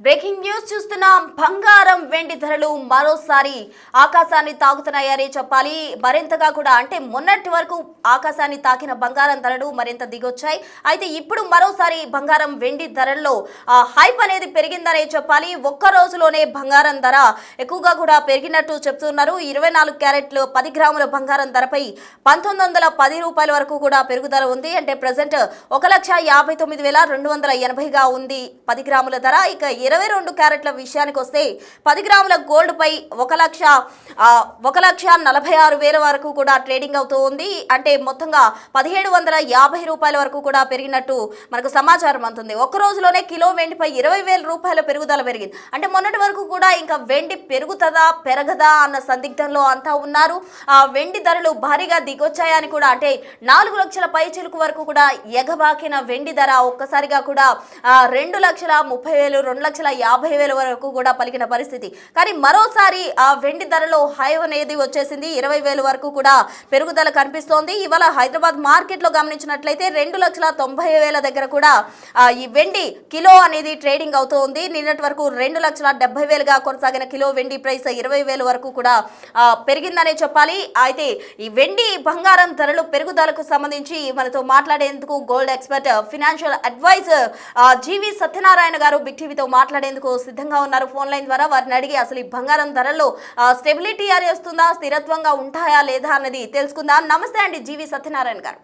Breaking news చూస్తున్నాం. బంగారం వెండి ధరలు మరోసారి ఆకాశాన్ని తాకుతున్నాయని చెప్పాలి. మరింతగా కూడా అంటే మొన్నటి వరకు ఆకాశాన్ని తాకిన బంగారం ధరలు మరింత దిగొచ్చాయి. అయితే ఇప్పుడు మరోసారి బంగారం వెండి ధరల్లో హైప్ అనేది పెరిగిందనే చెప్పాలి. ఒక్క రోజులోనే బంగారం ధర ఎక్కువగా కూడా పెరిగినట్టు చెప్తున్నారు. 24 క్యారెట్లు 10 గ్రాముల బంగారం ధరపై 1910 రూపాయల వరకు కూడా పెరుగుదల ఉంది. అంటే ప్రజెంట్ 1,59,280గా ఉంది 10 గ్రాముల ధర. ఇక 22 క్యారెట్ల విషయానికి వస్తే 10 గ్రాముల గోల్డ్ పై 1,46,000 వరకు కూడా ట్రేడింగ్ అవుతూ ఉంది. అంటే మొత్తంగా 1,750 రూపాయల వరకు కూడా పెరిగినట్టు మనకు సమాచారం అందుతుంది. ఒక్క రోజులోనే కిలో వెండిపై 20,000 రూపాయల పెరుగుదల పెరిగింది. అంటే మొన్నటి వరకు కూడా ఇంకా వెండి పెరుగుతుందా పెరగదా అన్న సందిగ్ధంలో అంతా ఉన్నారు. వెండి ధరలు భారీగా దిగొచ్చాయని కూడా అంటే 4 లక్షల పై చిలుకు వరకు కూడా ఎగబాకిన వెండి ధర ఒక్కసారిగా కూడా 2,30,000 2,50,000 వరకు కూడా పలికిన పరిస్థితి. కానీ మరోసారి ఆ వెండి ధరలో హై అనేది వచ్చేసింది. 20,000 వరకు కూడా పెరుగుదల కనిపిస్తోంది. ఇవాళ హైదరాబాద్ మార్కెట్లో గమనించినట్లయితే 2,90,000 దగ్గర కూడా ఈ వెండి కిలో అనేది ట్రేడింగ్ అవుతోంది. నిన్నటి వరకు 2,70,000గా కొనసాగిన కిలో వెండి ప్రైస్ 20,000 వరకు కూడా పెరిగిందనే చెప్పాలి. అయితే ఈ వెండి బంగారం ధరలు పెరుగుదలకు సంబంధించి మనతో మాట్లాడేందుకు గోల్డ్ ఎక్స్పర్ట్ ఫినాన్షియల్ అడ్వైజర్ జీవి సత్యనారాయణ గారు బిగ్ టీవీతో మాట్లాడేందుకు సిద్ధంగా ఉన్నారు ఫోన్ లైన్ ద్వారా. వారిని అడిగి అసలు ఈ బంగారం ధరల్లో స్టెబిలిటీ అని వస్తుందా, స్థిరత్వంగా ఉంటాయా లేదా అన్నది తెలుసుకుందాం. నమస్తే అండి జీవి సత్యనారాయణ గారు.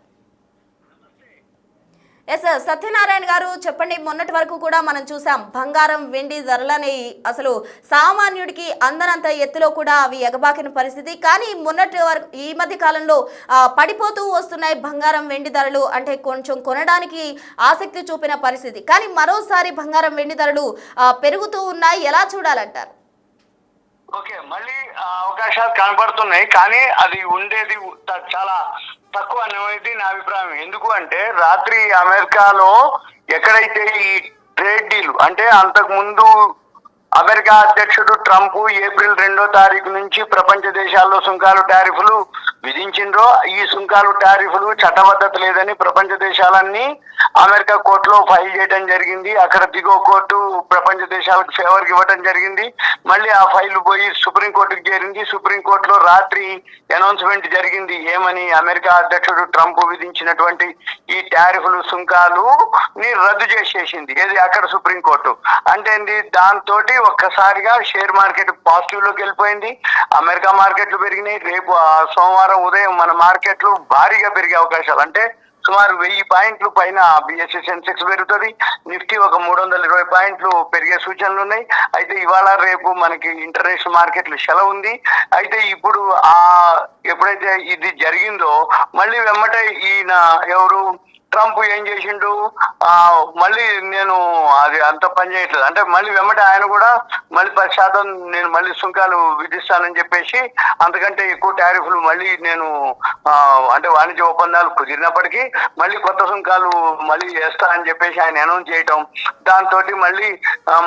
ఎస్ సత్యనారాయణ గారు చెప్పండి. మొన్నటి వరకు కూడా మనం చూసాం బంగారం వెండి ధరలని అసలు సామాన్యుడికి అందనంత ఎత్తులో కూడా అవి ఎగబాకిన పరిస్థితి. కానీ మొన్నటి వరకు ఈ మధ్య కాలంలో పడిపోతూ వస్తున్నాయి బంగారం వెండి ధరలు. అంటే కొంచెం కొనడానికి ఆసక్తి చూపిన పరిస్థితి. కానీ మరోసారి బంగారం వెండి ధరలు పెరుగుతూ ఉన్నాయి. ఎలా చూడాలంటారు? ఓకే, మళ్ళీ అవకాశాలు కనపడుతున్నాయి. కానీ అది ఉండేది చాలా తక్కువ అనేది నా అభిప్రాయం. ఎందుకు అంటే రాత్రి అమెరికాలో ఎక్కడైతే ఈ ట్రేడ్ డీల్ అంటే అంతకు ముందు అమెరికా అధ్యక్షుడు ట్రంప్ ఏప్రిల్ 2వ తారీఖు నుంచి ప్రపంచ దేశాల్లో సుంకాలు టారిఫ్లు విధించిండ్రో ఈ సుంకాలు టారిఫ్లు చట్టబద్ధత లేదని ప్రపంచ దేశాలన్నీ అమెరికా కోర్టులో ఫైల్ చేయడం జరిగింది. అక్కడ దిగువ కోర్టు ప్రపంచ దేశాలకు ఫేవర్కి ఇవ్వడం జరిగింది. మళ్ళీ ఆ ఫైల్ పోయి సుప్రీంకోర్టుకు చేరింది. సుప్రీంకోర్టులో రాత్రి అనౌన్స్మెంట్ జరిగింది. ఏమని? అమెరికా అధ్యక్షుడు ట్రంప్ విధించినటువంటి ఈ టారిఫ్లు సుంకాలు ని రద్దు చేసేసింది. ఏది? అక్కడ సుప్రీంకోర్టు. అంటే దాంతో ఒక్కసారిగా షేర్ మార్కెట్ పాజిటివ్ లోకి వెళ్ళిపోయింది. అమెరికా మార్కెట్లు పెరిగినాయి. రేపు సోమవారం ఉదయం మన మార్కెట్లు భారీగా పెరిగే అవకాశాలు అంటే సుమారు 1000 పాయింట్లు పైన బిఎస్సి సెన్సెక్స్ పెరుగుతుంది. నిఫ్టీ ఒక 320 పాయింట్లు పెరిగే సూచనలు ఉన్నాయి. అయితే ఇవాళ రేపు మనకి ఇంటర్నేషనల్ మార్కెట్లు సెలవు ఉంది. అయితే ఇప్పుడు ఎప్పుడైతే ఇది జరిగిందో మళ్ళీ వెమ్మటే ఈయన ఎవరు ట్రంప్ ఏం చేసిండు, మళ్ళీ నేను అది అంత పని చేయట్లేదు అంటే మళ్ళీ వెమ్మటే ఆయన కూడా మళ్ళీ 10% నేను మళ్ళీ సుంకాలు విధిస్తానని చెప్పేసి అంతకంటే ఎక్కువ టారిఫ్లు మళ్ళీ నేను అంటే వాణిజ్య ఒప్పందాలు కుదిరినప్పటికీ మళ్ళీ కొత్త సుంకాలు మళ్ళీ వేస్తానని చెప్పేసి ఆయన అనౌన్స్ చేయటం, దాంతో మళ్ళీ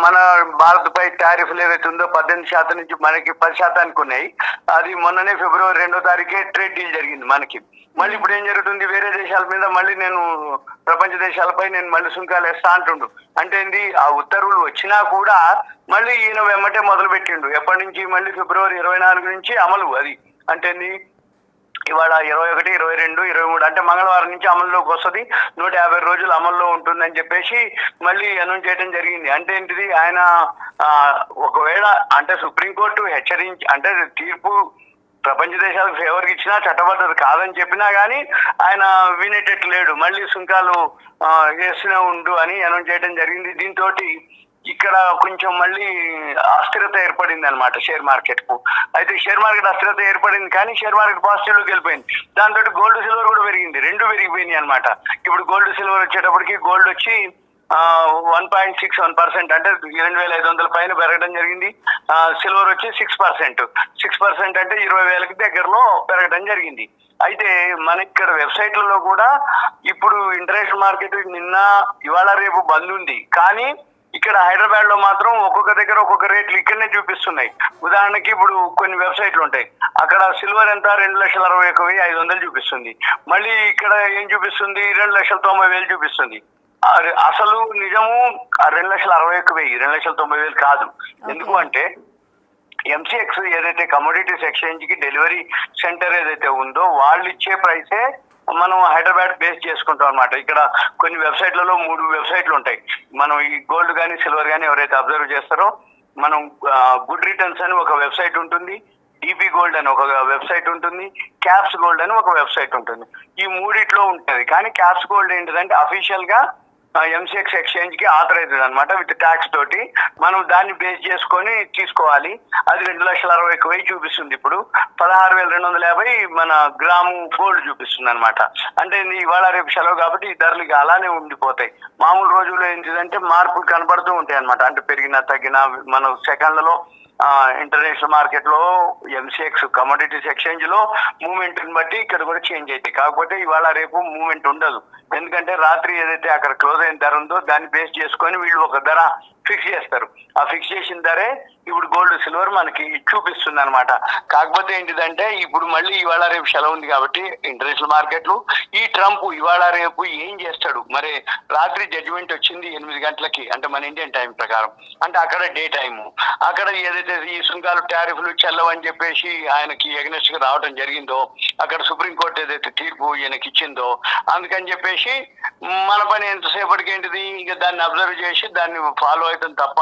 మన భారత్ పై టారిఫ్లు ఏవైతే ఉందో 18% నుంచి మనకి 10% ఉన్నాయి. అది మొన్ననే ఫిబ్రవరి 2వ తారీఖే ట్రేడ్ డీల్ జరిగింది మనకి. మళ్ళీ ఇప్పుడు ఏం జరుగుతుంది? వేరే దేశాల మీద మళ్ళీ నేను ప్రపంచ దేశాలపై నేను మళ్ళీ సుంకాలు వేస్తా అంటుండు. అంటే ఏంది? ఆ ఉత్తర్వులు వచ్చినా కూడా మళ్ళీ ఈయన వెమ్మటే మొదలు పెట్టిండు. ఎప్పటి నుంచి? మళ్ళీ ఫిబ్రవరి 24 నుంచి అమలు. అది అంటే ఇవాళ 21, 22, 23 అంటే మంగళవారం నుంచి అమల్లోకి వస్తుంది. 150 రోజులు అమల్లో ఉంటుందని చెప్పేసి మళ్ళీ అనౌన్స్ చేయడం జరిగింది. అంటే ఏంటిది? ఆయన ఒకవేళ అంటే సుప్రీంకోర్టు హెచ్చరించి అంటే తీర్పు ప్రపంచ దేశాలకు ఫేవర్కి ఇచ్చినా చట్టబద్ధత కాదని చెప్పినా కానీ ఆయన వినేటట్టు లేడు. మళ్ళీ సుంకాలు వేస్తూనే ఉండు అని అనౌన్స్ చేయడం జరిగింది. దీంతో ఇక్కడ కొంచెం మళ్ళీ అస్థిరత ఏర్పడింది అనమాట షేర్ మార్కెట్ కు. అయితే షేర్ మార్కెట్ అస్థిరత ఏర్పడింది కానీ షేర్ మార్కెట్ పాజిటివ్ లోకి వెళ్ళిపోయింది. దాంతో గోల్డ్ సిల్వర్ కూడా పెరిగింది. రెండు పెరిగిపోయినాయి అనమాట. ఇప్పుడు గోల్డ్ సిల్వర్ వచ్చేటప్పటికి గోల్డ్ వచ్చి 1.61% అంటే 2,500 పైన పెరగడం జరిగింది. సిల్వర్ వచ్చి 6% అంటే 20,000కి దగ్గరలో పెరగడం జరిగింది. అయితే మన ఇక్కడ వెబ్సైట్లలో కూడా ఇప్పుడు ఇంటర్నేషనల్ మార్కెట్ నిన్న ఇవాళ రేపు బంద్ ఉంది. కానీ ఇక్కడ హైదరాబాద్ లో మాత్రం ఒక్కొక్క దగ్గర ఒక్కొక్క రేట్లు ఇక్కడనే చూపిస్తున్నాయి. ఉదాహరణకి ఇప్పుడు కొన్ని వెబ్సైట్లు ఉంటాయి, అక్కడ సిల్వర్ ఎంత 2,61,500 చూపిస్తుంది. మళ్ళీ ఇక్కడ ఏం చూపిస్తుంది? 2,90,000 చూపిస్తుంది. అసలు నిజము 2,60,000 2,90,000 కాదు. ఎందుకు అంటే ఎంసీఎక్స్ ఏదైతే కమోడిటీస్ ఎక్స్చేంజ్ కి డెలివరీ సెంటర్ ఏదైతే ఉందో వాళ్ళు ఇచ్చే ప్రైసే మనం హైదరాబాద్ బేస్ చేసుకుంటాం అనమాట. ఇక్కడ కొన్ని వెబ్సైట్లలో 3 వెబ్సైట్లు ఉంటాయి. మనం ఈ గోల్డ్ కానీ సిల్వర్ కానీ ఎవరైతే అబ్జర్వ్ చేస్తారో మనం గుడ్ రిటర్న్స్ అని ఒక వెబ్సైట్ ఉంటుంది, డిపి గోల్డ్ అని ఒక వెబ్సైట్ ఉంటుంది, క్యాప్స్ గోల్డ్ అని ఒక వెబ్సైట్ ఉంటుంది. ఈ మూడిట్లో ఉంటుంది. కానీ క్యాప్స్ గోల్డ్ ఏంటిదంటే అఫీషియల్ గా ఎంసీఎక్స్ ఎక్స్చేంజ్ కి ఆథరైజ్డ్ అనమాట విత్ ట్యాక్స్ తోటి. మనం దాన్ని బేస్ చేసుకొని తీసుకోవాలి. అది 2,60,000 చూపిస్తుంది. ఇప్పుడు 16,250 మన గ్రాము గోల్డ్ చూపిస్తుంది అనమాట. అంటే ఇవాళ రేపు సెలవు కాబట్టి ఈ ధరలు ఇక అలానే ఉండిపోతాయి. మామూలు రోజుల్లో ఏంటిదంటే మార్పులు కనబడుతూ ఉంటాయి అనమాట. అంటే పెరిగినా తగ్గినా మన సెకండ్లలో ఇంటర్నేషనల్ మార్కెట్ లో ఎంసీఎక్స్ కమోడిటీస్ ఎక్స్చేంజ్ లో మూవ్మెంట్ బట్టి ఇక్కడ కూడా చేంజ్ అవుతాయి. కాకపోతే ఇవాళ రేపు మూవ్మెంట్ ఉండదు. ఎందుకంటే రాత్రి ఏదైతే అక్కడ క్లోజ్ అయిన ధర ఉందో దాన్ని బేస్ చేసుకొని వీళ్ళు ఒక ధర ఫిక్స్ చేస్తారు. ఆ ఫిక్స్ చేసిన ధరే ఇప్పుడు గోల్డ్ సిల్వర్ మనకి చూపిస్తుంది అనమాట. కాకపోతే ఏంటిదంటే ఇప్పుడు మళ్ళీ ఇవాళ రేపు సెలవు ఉంది కాబట్టి ఇంటర్నేషనల్ మార్కెట్లు ఈ ట్రంప్ ఇవాళ రేపు ఏం చేస్తాడు మరి. రాత్రి జడ్జిమెంట్ వచ్చింది 8 గంటలకి, అంటే మన ఇండియన్ టైం ప్రకారం, అంటే అక్కడ డే టైము. అక్కడ ఏదైతే ఈ సుంకాలు టారిఫ్లు చెల్లవని చెప్పేసి ఆయనకి ఎగనెస్ట్ గా రావడం జరిగిందో, అక్కడ సుప్రీంకోర్టు ఏదైతే తీర్పు ఈయనకి ఇచ్చిందో, అందుకని చెప్పేసి మన పని ఎంతసేపటికి ఏంటిది ఇక దాన్ని అబ్జర్వ్ చేసి దాన్ని ఫాలో అవుతుంది తప్ప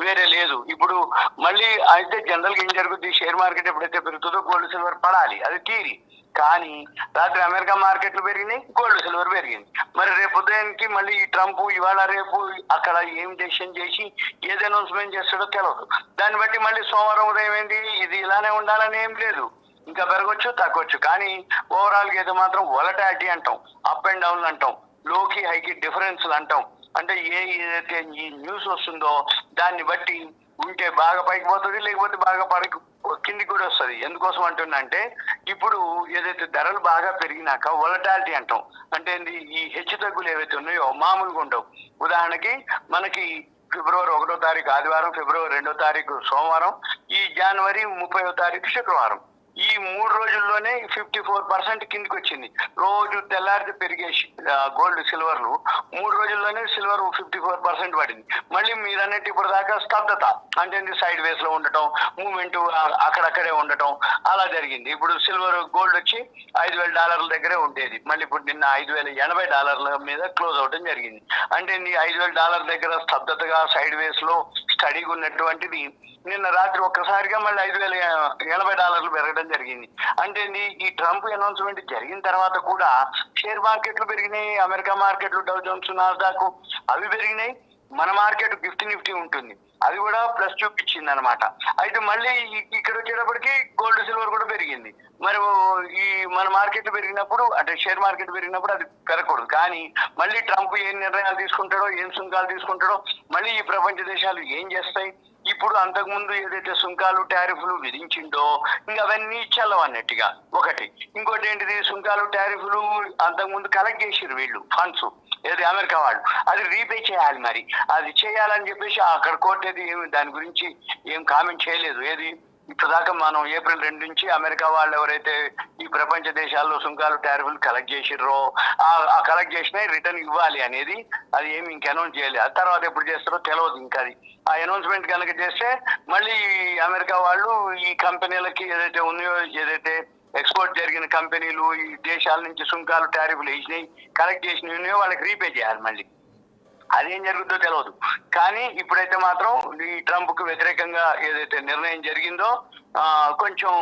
వేరే లేదు. ఇప్పుడు మళ్ళీ అయితే జనరల్ గా ఏం జరుగుతుంది, షేర్ మార్కెట్ ఎప్పుడైతే పెరుగుతుందో గోల్డ్ సిల్వర్ పడాలి, అది థియరీ. కానీ రాత్రి అమెరికా మార్కెట్లు పెరిగినాయి, గోల్డ్ సిల్వర్ పెరిగింది. మరి రేపు ఉదయానికి మళ్ళీ ఈ ట్రంప్ ఇవాళ రేపు అక్కడ ఏం డెసిషన్ చేసి ఏది అనౌన్స్మెంట్ చేస్తాడో తెలియదు. దాన్ని బట్టి మళ్ళీ సోమవారం ఉదయం ఏంటి ఇది ఇలానే ఉండాలని ఏం లేదు, ఇంకా పెరగొచ్చు తగ్గొచ్చు. కానీ ఓవరాల్ గా అయితే మాత్రం వొలటాలిటీ అంటాం, అప్ అండ్ డౌన్ అంటాం, లోకి హైకి డిఫరెన్స్లు అంటాం. అంటే ఏదైతే ఈ న్యూస్ వస్తుందో దాన్ని బట్టి ఉంటే బాగా పైకి పోతుంది, లేకపోతే బాగా పైకి కిందికి కూడా వస్తుంది. ఎందుకోసం అంటున్నంటే ఇప్పుడు ఏదైతే ధరలు బాగా పెరిగినాక వొలటాలిటీ అంటాం. అంటే ఈ హెచ్చు తగ్గులు ఏవైతే ఉన్నాయో మామూలుగా ఉండవు. ఉదాహరణకి మనకి ఫిబ్రవరి 1వ తారీఖు ఆదివారం, ఫిబ్రవరి 2వ తారీఖు సోమవారం, ఈ జనవరి 30వ తారీఖు శుక్రవారం, ఈ 3 రోజుల్లోనే 54% కిందికి వచ్చింది. రోజు తెల్లారితే పెరిగే గోల్డ్ సిల్వర్లు 3 రోజుల్లోనే సిల్వర్ 54% పడింది. మళ్ళీ మీరు అన్నట్టు ఇప్పుడు దాకా స్తబ్దత, అంటే సైడ్ వేస్ లో ఉండటం, మూవ్మెంట్ అక్కడక్కడే ఉండటం అలా జరిగింది. ఇప్పుడు సిల్వర్ గోల్డ్ వచ్చి $5,000 దగ్గరే ఉండేది, మళ్ళీ ఇప్పుడు నిన్న $5,080 మీద క్లోజ్ అవడం జరిగింది. అంటే $5,000 దగ్గర స్తబ్దతగా సైడ్ వేస్ లో స్టడీగా ఉన్నటువంటిది నిన్న రాత్రి ఒక్కసారిగా మళ్ళీ $5,080 పెరగడం జరిగింది. అంటే ఈ ట్రంప్ అనౌన్స్మెంట్ జరిగిన తర్వాత కూడా షేర్ మార్కెట్లు పెరిగినాయి, అమెరికా మార్కెట్లు డౌ జోన్స్ నాస్డాక్ అవి పెరిగినాయి. మన మార్కెట్ నిఫ్టీ ఉంటుంది, అది కూడా ప్లస్ చూపించింది అనమాట. అయితే మళ్ళీ ఇక్కడ వచ్చేటప్పటికి గోల్డ్ సిల్వర్ కూడా పెరిగింది. మరి ఈ మన మార్కెట్ పెరిగినప్పుడు, అంటే షేర్ మార్కెట్ పెరిగినప్పుడు అది పెరగకూడదు. కానీ మళ్ళీ ట్రంప్ ఏం నిర్ణయాలు తీసుకుంటాడో, ఏం సుంకాలు తీసుకుంటాడో, మళ్ళీ ఈ ప్రపంచ దేశాలు ఏం చేస్తాయి. ఇప్పుడు అంతకుముందు ఏదైతే సుంకాలు టారిఫ్లు విధించిండో ఇంకా అవన్నీ చల్లవన్నట్టుగా ఒకటి. ఇంకోటి ఏంటిది, సుంకాలు టారిఫ్లు అంతకుముందు కలెక్ట్ చేసిరు వీళ్ళు ఫండ్స్, ఏది అమెరికా వాళ్ళు, అది రీపే చేయాలి. మరి అది చేయాలని చెప్పేసి అక్కడ కోర్టు ఏది దాని గురించి ఏం కామెంట్ చేయలేదు. ఏది ఇప్పటిదాకా మనం ఏప్రిల్ 2 నుంచి అమెరికా వాళ్ళు ఎవరైతే ఈ ప్రపంచ దేశాల్లో సుంకాలు టారిఫ్లు కలెక్ట్ చేసిర్రో ఆ కలెక్ట్ చేసినా రిటర్న్ ఇవ్వాలి అనేది అది ఏమి ఇంక అనౌన్స్ చేయలేదు. ఆ తర్వాత ఎప్పుడు చేస్తారో తెలియదు. ఇంకా అది ఆ అనౌన్స్మెంట్ కనుక చేస్తే మళ్ళీ అమెరికా వాళ్ళు ఈ కంపెనీలకి ఏదైతే ఉన్నాయో, ఏదైతే ఎక్స్పోర్ట్ జరిగిన కంపెనీలు ఈ దేశాల నుంచి సుంకాలు టారిఫ్లు వేసినాయి కలెక్ట్ చేసినవి ఉన్నాయో వాళ్ళకి రీపే చేయాలి. మళ్ళీ అదేం జరుగుతుందో తెలియదు. కానీ ఇప్పుడైతే మాత్రం ఈ ట్రంప్ కు వ్యతిరేకంగా ఏదైతే నిర్ణయం జరిగిందో కొంచెం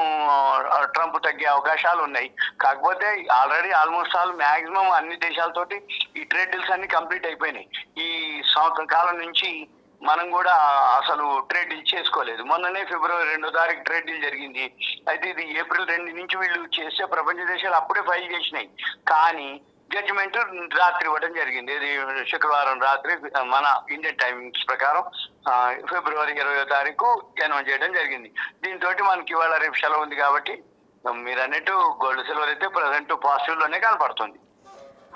ట్రంప్ తగ్గే అవకాశాలు ఉన్నాయి. కాకపోతే ఆల్రెడీ ఆల్మోస్ట్ ఆల్ మ్యాక్సిమం అన్ని దేశాలతోటి ఈ ట్రేడ్ డీల్స్ అన్ని కంప్లీట్ అయిపోయినాయి. ఈ సంవత్సరం కాలం నుంచి మనం కూడా అసలు ట్రేడ్ డీల్ చేసుకోలేదు. మొన్ననే ఫిబ్రవరి 2వ తారీఖు ట్రేడ్ డీల్ జరిగింది. అయితే ఇది ఏప్రిల్ 2 నుంచి వీళ్ళు చేసే ప్రపంచ దేశాలు అప్పుడే ఫైల్ చేసినాయి. కానీ జడ్జిమెంట్ రాత్రి ఇవ్వడం జరిగింది. ఇది శుక్రవారం రాత్రి మన ఇండియన్ టైమింగ్స్ ప్రకారం ఫిబ్రవరి 20వ తారీఖు అనౌన్స్ చేయడం జరిగింది. దీంతో మనకి ఇవాళ రేపు సెలవు ఉంది కాబట్టి మీరు అన్నట్టు గోల్డ్ సిల్వర్ అయితే ప్రజెంట్ పాజిటివ్ లోనే కనపడుతుంది.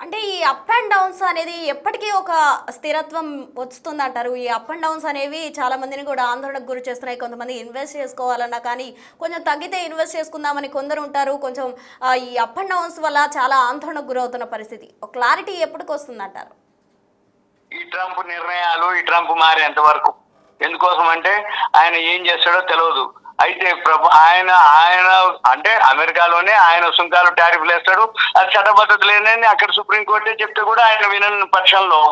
అంటే ఈ అప్ అండ్ డౌన్స్ అనేది ఎప్పటికీ ఒక స్థిరత్వం వస్తుంది అంటారు. ఈ అప్ అండ్ డౌన్స్ అనేవి చాలా మందిని కూడా ఆందోళనకు గురి చేస్తున్నాయి. కొంతమంది ఇన్వెస్ట్ చేసుకోవాలన్నా కానీ కొంచెం తగ్గితే ఇన్వెస్ట్ చేసుకుందామని కొందరు ఉంటారు. కొంచెం ఈ అప్ అండ్ డౌన్స్ వల్ల చాలా ఆందోళనకు గురవుతున్న పరిస్థితి. ఒక క్లారిటీ ఎప్పటికి వస్తుంది అంటారు? ఈ ట్రంప్ నిర్ణయాలు, ఈ ట్రంప్ మారేంత వరకు. ఎందుకోసం అంటే ఆయన ఏం చేస్తాడో తెలియదు. అయితే ఆయన ఆయన అంటే అమెరికాలోనే ఆయన సుంకాలు టారిఫ్లు వేస్తాడు, అది చట్టబద్ధత లేదని అక్కడ సుప్రీంకోర్టే చెప్తే కూడా ఆయన వినని పక్షంలో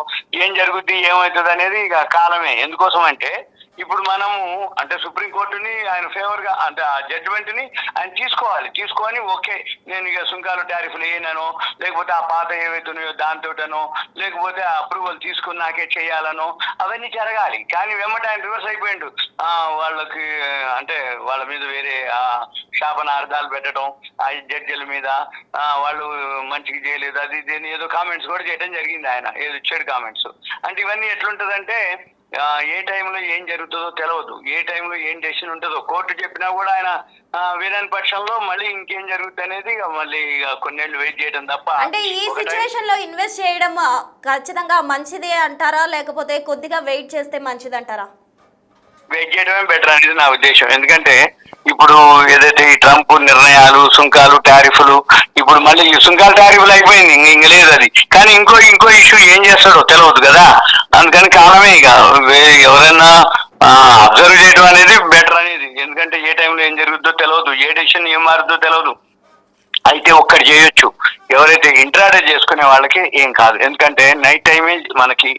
ఏం జరుగుద్ది ఏమవుతుంది అనేది ఇక కాలమే. ఎందుకోసం అంటే ఇప్పుడు మనము అంటే సుప్రీంకోర్టుని ఆయన ఫేవర్ గా అంటే ఆ జడ్జిమెంట్ ని ఆయన తీసుకొని ఓకే నేను ఇక సుంకాలు టారిఫ్లు వేయనో, లేకపోతే ఆ పాత ఏవైతున్నాయో దాంతోటనో, లేకపోతే అప్రూవల్ తీసుకుని నాకే చేయాలనో అవన్నీ జరగాలి. కానీ వెంబట ఆయన రివర్స్ అయిపోయిండు. వాళ్ళకి అంటే వాళ్ళ మీద వేరే శాపనార్థాలు పెట్టడం, ఆ జడ్జిల మీద వాళ్ళు మంచిగా చేయలేదు అది ఇది ఏదో కామెంట్స్ కూడా చేయడం జరిగింది. ఆయన ఏదో ఇచ్చాడు కామెంట్స్. అంటే ఇవన్నీ ఎట్లుంటదంటే ఏ టైంలో ఏం జరుగుతుందో తెలియదు, ఏ టైంలో ఏం డెసిషన్ ఉంటుందో. కోర్టు చెప్పినా కూడా ఆయన వినని పక్షంలో మళ్ళీ ఇంకేం జరుగుతుంది అనేది మళ్ళీ కొన్నేళ్ళు వెయిట్ చేయడం తప్ప. అంటే ఈ సిచ్యువేషన్ లో ఇన్వెస్ట్ చేయడం ఖచ్చితంగా మంచిదే అంటారా, లేకపోతే కొద్దిగా వెయిట్ చేస్తే మంచిది అంటారా? వెయిట్ చేయడమే బెటర్ అనేది నా ఉద్దేశం. ఎందుకంటే ఇప్పుడు ఏదైతే ఈ ట్రంప్ నిర్ణయాలు, సుంకాలు, టారిఫ్లు, ఇప్పుడు మళ్ళీ ఈ సుంకాలు టారిఫ్లు అయిపోయింది, ఇంక లేదు అది. కానీ ఇంకో ఇష్యూ ఏం చేస్తాడో తెలియదు కదా. అందుకని కాలమే ఇక ఎవరైనా అబ్జర్వ్ చేయడం అనేది బెటర్ అనేది. ఎందుకంటే ఏ టైంలో ఏం జరుగుతుందో తెలియదు, ఏ డెసిషన్ ఏం మారుతుందో తెలియదు. అయితే ఒక్కటి చేయొచ్చు, ఎవరైతే ఇంట్రాడే చేసుకునే వాళ్ళకి ఏం కాదు. ఎందుకంటే నైట్ టైమే మనకి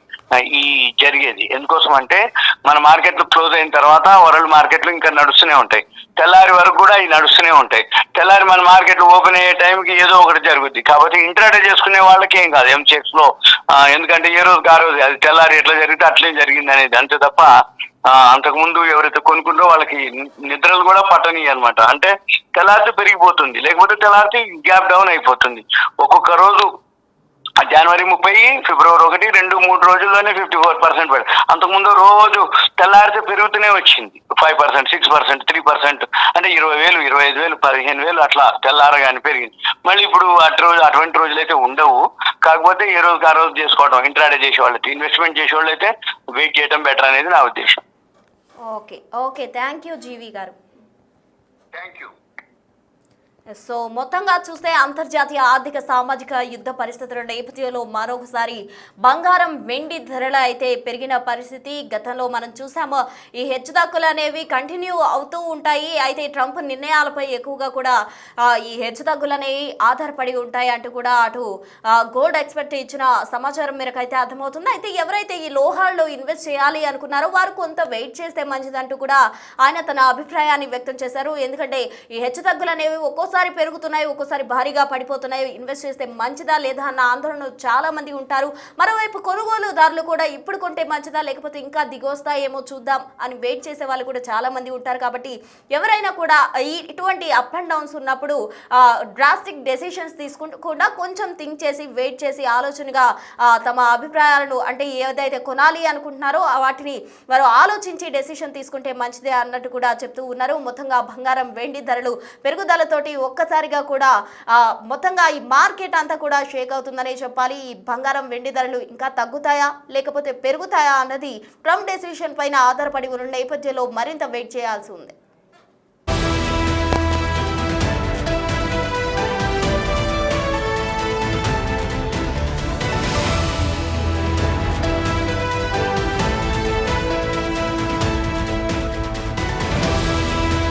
ఈ జరిగేది. ఎందుకోసం అంటే మన మార్కెట్లు క్లోజ్ అయిన తర్వాత వరల్డ్ మార్కెట్లు ఇంకా నడుస్తూనే ఉంటాయి, తెల్లారి వరకు కూడా ఇవి నడుస్తూనే ఉంటాయి. తెల్లారి మన మార్కెట్లు ఓపెన్ అయ్యే టైంకి ఏదో ఒకటి జరుగుద్ది. కాబట్టి ఇంట్రాడే చేసుకునే వాళ్ళకి ఏం కాదు ఎంసెక్స్ లో. ఎందుకంటే ఏ రోజుకి ఆ రోజు అది తెల్లారి ఎట్లా జరిగితే అట్లే జరిగింది అనేది. అంతే తప్ప అంతకుముందు ఎవరైతే కొనుక్కుంటారో వాళ్ళకి నిద్రలు కూడా పట్టని అనమాట. అంటే తెల్లారితే పెరిగిపోతుంది, లేకపోతే తెల్లారితే గ్యాప్ డౌన్ అయిపోతుంది. ఒక్కొక్క రోజు జనవరి 30, ఫిబ్రవరి 1, 2, 3 రోజుల్లోనే 54% పడి, అంతకుముందు రోజు తెల్లారితే పెరుగుతూనే వచ్చింది 5%, 6%, 3%. అంటే 20,000, 25,000, 15,000 అట్లా తెల్లారగానే పెరిగింది. మళ్ళీ ఇప్పుడు అటువంటి రోజులు అయితే ఉండవు. కాకపోతే ఏ రోజుకి ఆ రోజు చేసుకోవడం, ఇంట్రాడే చేసే వాళ్ళైతే, ఇన్వెస్ట్మెంట్ చేసే వాళ్ళు అయితే వెయిట్ చేయడం బెటర్ అనేది నా ఉద్దేశం. ఓకే థ్యాంక్ యూ జీవి గారు. Thank you. సో మొత్తంగా చూస్తే అంతర్జాతీయ ఆర్థిక సామాజిక యుద్ధ పరిస్థితుల నేపథ్యంలో మరొకసారి బంగారం, వెండి ధరలు అయితే పెరిగిన పరిస్థితి గతంలో మనం చూసాము. ఈ హెచ్చుతగ్గులు అనేవి కంటిన్యూ అవుతూ ఉంటాయి. అయితే ట్రంప్ నిర్ణయాలపై ఎక్కువగా కూడా ఈ హెచ్చుతగ్గులు అనేవి ఆధారపడి ఉంటాయి అంటూ కూడా అటు గోల్డ్ ఎక్స్పర్ట్ ఇచ్చిన సమాచారం మేరకు అయితే అర్థమవుతుంది. అయితే ఎవరైతే ఈ లోహాల్లో ఇన్వెస్ట్ చేయాలి అనుకున్నారో వారు కొంత వెయిట్ చేస్తే మంచిదంటూ కూడా ఆయన తన అభిప్రాయాన్ని వ్యక్తం చేశారు. ఎందుకంటే ఈ హెచ్చుతగ్గులు అనేవి ఒక్కోసారి పెరుగుతున్నాయి, ఒక్కోసారి భారీగా పడిపోతున్నాయి. ఇన్వెస్ట్ చేస్తే మంచిదా లేదా అన్న ఆందోళన చాలా మంది ఉంటారు. మరోవైపు కొనుగోలుదారులు కూడా ఇప్పుడు కొంటే మంచిదా లేకపోతే ఇంకా దిగొస్తాయేమో చూద్దాం అని వెయిట్ చేసే వాళ్ళు కూడా చాలా మంది ఉంటారు. కాబట్టి ఎవరైనా కూడా ఇటువంటి అప్ అండ్ డౌన్స్ ఉన్నప్పుడు డ్రాస్టిక్ డెసిషన్స్ తీసుకుంటూ కొంచెం థింక్ చేసి వెయిట్ చేసి ఆలోచనగా తమ అభిప్రాయాలను అంటే ఏదైతే కొనాలి అనుకుంటున్నారో వాటిని వారు ఆలోచించి డెసిషన్ తీసుకుంటే మంచిదే అన్నట్టు కూడా చెప్తూ ఉన్నారు. మొత్తంగా బంగారం, వెండి ధరలు పెరుగుదలతోటి ఒక్కసారిగా కూడా మొత్తంగా ఈ మార్కెట్ అంతా కూడా షేక్ అవుతుందనే చెప్పాలి. ఈ బంగారం, వెండి ధరలు ఇంకా తగ్గుతాయా లేకపోతే పెరుగుతాయా అన్నది ట్రంప్ డెసిషన్ పైన ఆధారపడి ఉన్న నేపథ్యంలో మరింత వెయిట్ చేయాల్సి ఉంది.